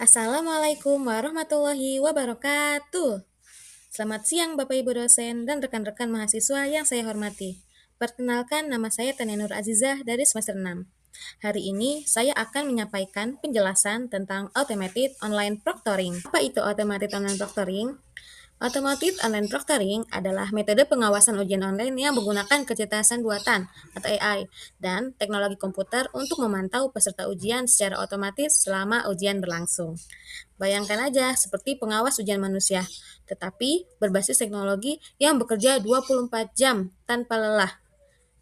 Assalamualaikum warahmatullahi wabarakatuh. Selamat siang Bapak Ibu dosen dan rekan-rekan mahasiswa yang saya hormati. Perkenalkan, nama saya Tania Nur Azizah dari semester 6. Hari ini saya akan menyampaikan penjelasan tentang Automated Online Proctoring. Apa itu Automated Online Proctoring? Automated Online Proctoring adalah metode pengawasan ujian online yang menggunakan kecerdasan buatan atau AI dan teknologi komputer untuk memantau peserta ujian secara otomatis selama ujian berlangsung. Bayangkan aja seperti pengawas ujian manusia, tetapi berbasis teknologi yang bekerja 24 jam tanpa lelah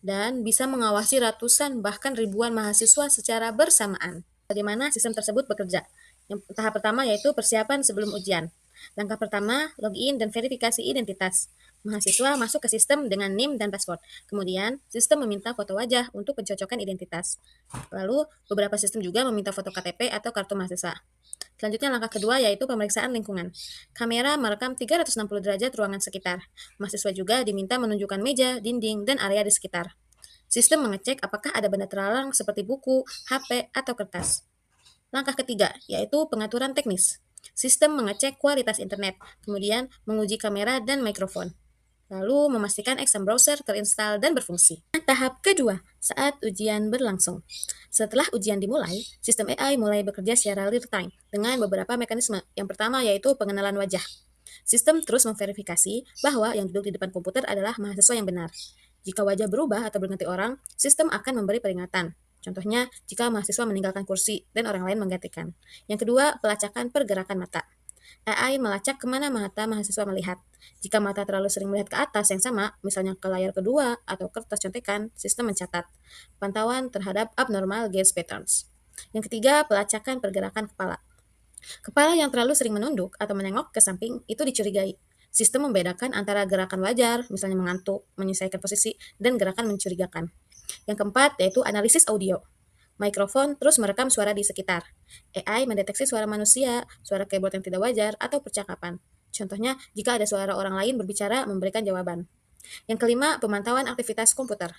dan bisa mengawasi ratusan bahkan ribuan mahasiswa secara bersamaan. Bagaimana sistem tersebut bekerja? Yang tahap pertama yaitu persiapan sebelum ujian. Langkah pertama, login dan verifikasi identitas. Mahasiswa masuk ke sistem dengan NIM dan password. Kemudian, sistem meminta foto wajah untuk pencocokan identitas. Lalu, beberapa sistem juga meminta foto KTP atau kartu mahasiswa. Selanjutnya langkah kedua yaitu pemeriksaan lingkungan. Kamera merekam 360 derajat ruangan sekitar. Mahasiswa juga diminta menunjukkan meja, dinding, dan area di sekitar. Sistem mengecek apakah ada benda terlarang seperti buku, HP, atau kertas. Langkah ketiga yaitu pengaturan teknis. Sistem mengecek kualitas internet, kemudian menguji kamera dan mikrofon. Lalu memastikan exam browser terinstall dan berfungsi. Tahap kedua, saat ujian berlangsung. Setelah ujian dimulai, sistem AI mulai bekerja secara real time dengan beberapa mekanisme. Yang pertama yaitu pengenalan wajah. Sistem terus memverifikasi bahwa yang duduk di depan komputer adalah mahasiswa yang benar. Jika wajah berubah atau berganti orang, sistem akan memberi peringatan. Contohnya, jika mahasiswa meninggalkan kursi dan orang lain menggantikan. Yang kedua, pelacakan pergerakan mata. AI melacak kemana mata mahasiswa melihat. Jika mata terlalu sering melihat ke atas yang sama, misalnya ke layar kedua atau kertas contekan, sistem mencatat. Pantauan terhadap abnormal gaze patterns. Yang ketiga, pelacakan pergerakan kepala. Kepala yang terlalu sering menunduk atau menengok ke samping itu dicurigai. Sistem membedakan antara gerakan wajar, misalnya mengantuk, menyesuaikan posisi, dan gerakan mencurigakan. Yang keempat, yaitu analisis audio. Mikrofon terus merekam suara di sekitar. AI mendeteksi suara manusia, suara keyboard yang tidak wajar, atau percakapan. Contohnya, jika ada suara orang lain berbicara, memberikan jawaban. Yang kelima, pemantauan aktivitas komputer.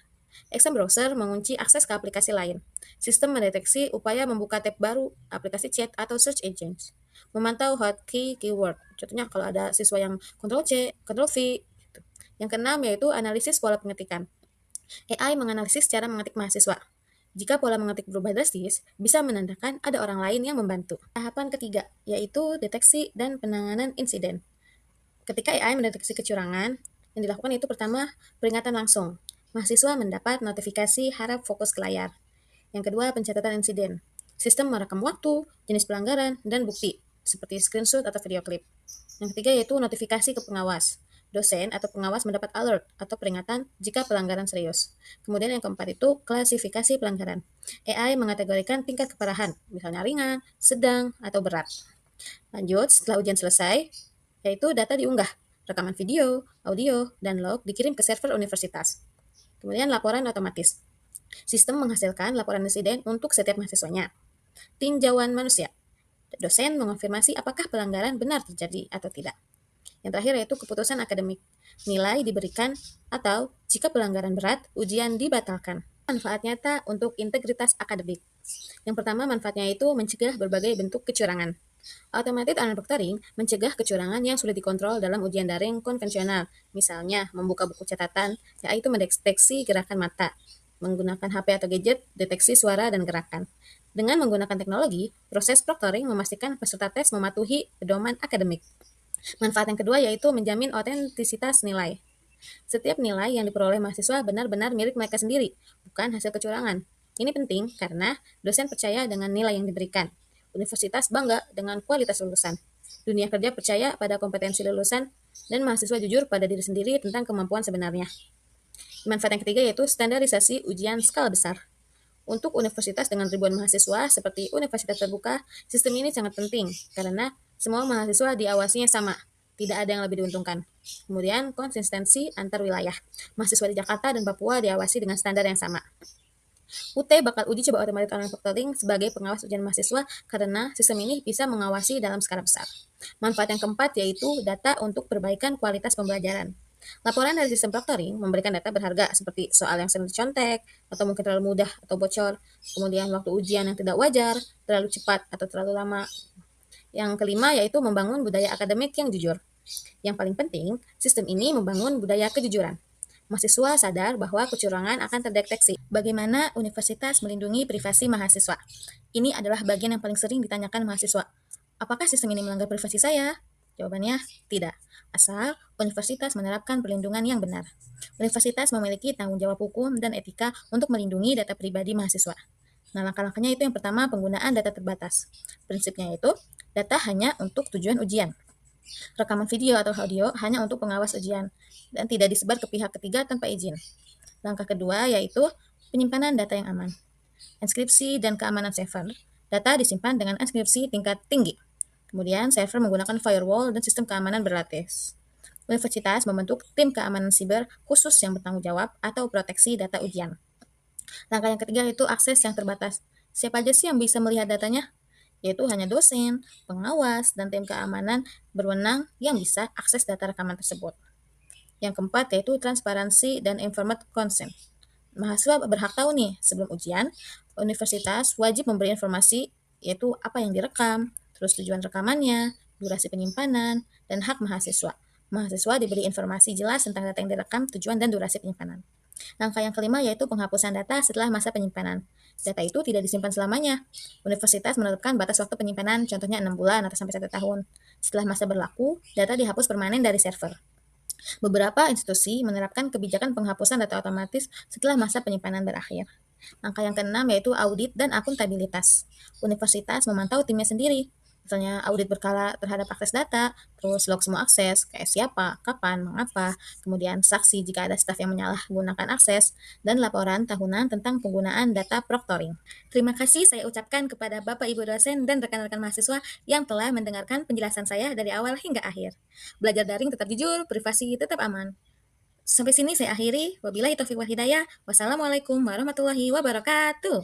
Exam browser mengunci akses ke aplikasi lain. Sistem mendeteksi upaya membuka tab baru, aplikasi chat, atau search engines. Memantau hotkey keyword. Contohnya kalau ada siswa yang Ctrl-C, Ctrl-V. Gitu. Yang keenam yaitu analisis pola pengetikan. AI menganalisis cara mengetik mahasiswa. Jika pola mengetik berubah drastis, bisa menandakan ada orang lain yang membantu. Tahapan ketiga, yaitu deteksi dan penanganan insiden. Ketika AI mendeteksi kecurangan, yang dilakukan itu pertama, peringatan langsung. Mahasiswa mendapat notifikasi harap fokus ke layar. Yang kedua, pencatatan insiden. Sistem merekam waktu, jenis pelanggaran, dan bukti, seperti screenshot atau video klip. Yang ketiga yaitu notifikasi ke pengawas. Dosen atau pengawas mendapat alert atau peringatan jika pelanggaran serius. Kemudian yang keempat itu klasifikasi pelanggaran. AI mengategorikan tingkat keparahan, misalnya ringan, sedang, atau berat. Lanjut, setelah ujian selesai, yaitu data diunggah, rekaman video, audio, dan log dikirim ke server universitas. Kemudian laporan otomatis. Sistem menghasilkan laporan insiden untuk setiap mahasiswanya. Tinjauan manusia. Dosen mengonfirmasi apakah pelanggaran benar terjadi atau tidak. Yang terakhir yaitu keputusan akademik. Nilai diberikan atau jika pelanggaran berat, ujian dibatalkan. Manfaat nyata untuk integritas akademik. Yang pertama manfaatnya itu mencegah berbagai bentuk kecurangan. Automated online proctoring mencegah kecurangan yang sulit dikontrol dalam ujian daring konvensional. Misalnya, membuka buku catatan, yaitu mendeteksi gerakan mata. Menggunakan HP atau gadget, deteksi suara dan gerakan. Dengan menggunakan teknologi, proses proctoring memastikan peserta tes mematuhi pedoman akademik. Manfaat yang kedua yaitu menjamin otentisitas nilai. Setiap nilai yang diperoleh mahasiswa benar-benar milik mereka sendiri, bukan hasil kecurangan. Ini penting karena dosen percaya dengan nilai yang diberikan. Universitas bangga dengan kualitas lulusan. Dunia kerja percaya pada kompetensi lulusan dan mahasiswa jujur pada diri sendiri tentang kemampuan sebenarnya. Manfaat yang ketiga yaitu standarisasi ujian skala besar. Untuk universitas dengan ribuan mahasiswa seperti universitas terbuka, sistem ini sangat penting karena semua mahasiswa diawasinya sama, tidak ada yang lebih diuntungkan. Kemudian konsistensi antar wilayah. Mahasiswa di Jakarta dan Papua diawasi dengan standar yang sama. UT bakal uji coba automated online proctoring sebagai pengawas ujian mahasiswa karena sistem ini bisa mengawasi dalam skala besar. Manfaat yang keempat yaitu data untuk perbaikan kualitas pembelajaran. Laporan dari sistem proctoring memberikan data berharga seperti soal yang sering dicontek, atau mungkin terlalu mudah atau bocor, kemudian waktu ujian yang tidak wajar, terlalu cepat atau terlalu lama. Yang kelima yaitu membangun budaya akademik yang jujur. Yang paling penting, sistem ini membangun budaya kejujuran. Mahasiswa sadar bahwa kecurangan akan terdeteksi. Bagaimana universitas melindungi privasi mahasiswa? Ini adalah bagian yang paling sering ditanyakan mahasiswa. Apakah sistem ini melanggar privasi saya? Jawabannya tidak. Asal universitas menerapkan perlindungan yang benar. Universitas memiliki tanggung jawab hukum dan etika untuk melindungi data pribadi mahasiswa. Nah, langkah-langkahnya itu yang pertama, penggunaan data terbatas. Prinsipnya itu, data hanya untuk tujuan ujian. Rekaman video atau audio hanya untuk pengawas ujian dan tidak disebar ke pihak ketiga tanpa izin. Langkah kedua yaitu penyimpanan data yang aman. Enskripsi dan keamanan server. Data disimpan dengan enskripsi tingkat tinggi. Kemudian server menggunakan firewall dan sistem keamanan berlapis. Universitas membentuk tim keamanan siber khusus yang bertanggung jawab atau proteksi data ujian. Langkah yang ketiga yaitu akses yang terbatas. Siapa aja sih yang bisa melihat datanya? Yaitu hanya dosen, pengawas, dan tim keamanan berwenang yang bisa akses data rekaman tersebut. Yang keempat yaitu transparansi dan informed consent. Mahasiswa berhak tahu nih, sebelum ujian, universitas wajib memberi informasi yaitu apa yang direkam, terus tujuan rekamannya, durasi penyimpanan, dan hak mahasiswa. Mahasiswa diberi informasi jelas tentang data yang direkam, tujuan, dan durasi penyimpanan. Langkah yang kelima yaitu penghapusan data setelah masa penyimpanan. Data itu tidak disimpan selamanya. Universitas menetapkan batas waktu penyimpanan, contohnya 6 bulan atau sampai 1 tahun. Setelah masa berlaku, data dihapus permanen dari server. Beberapa institusi menerapkan kebijakan penghapusan data otomatis setelah masa penyimpanan berakhir. Langkah yang keenam yaitu audit dan akuntabilitas. Universitas memantau timnya sendiri. Misalnya audit berkala terhadap akses data, terus log semua akses, kayak siapa, kapan, mengapa, kemudian saksi jika ada staf yang menyalahgunakan akses, dan laporan tahunan tentang penggunaan data proctoring. Terima kasih saya ucapkan kepada Bapak Ibu dosen dan rekan-rekan mahasiswa yang telah mendengarkan penjelasan saya dari awal hingga akhir. Belajar daring tetap jujur, privasi tetap aman. Sampai sini saya akhiri. Wabillahi taufiq wal hidayah. Wassalamualaikum warahmatullahi wabarakatuh.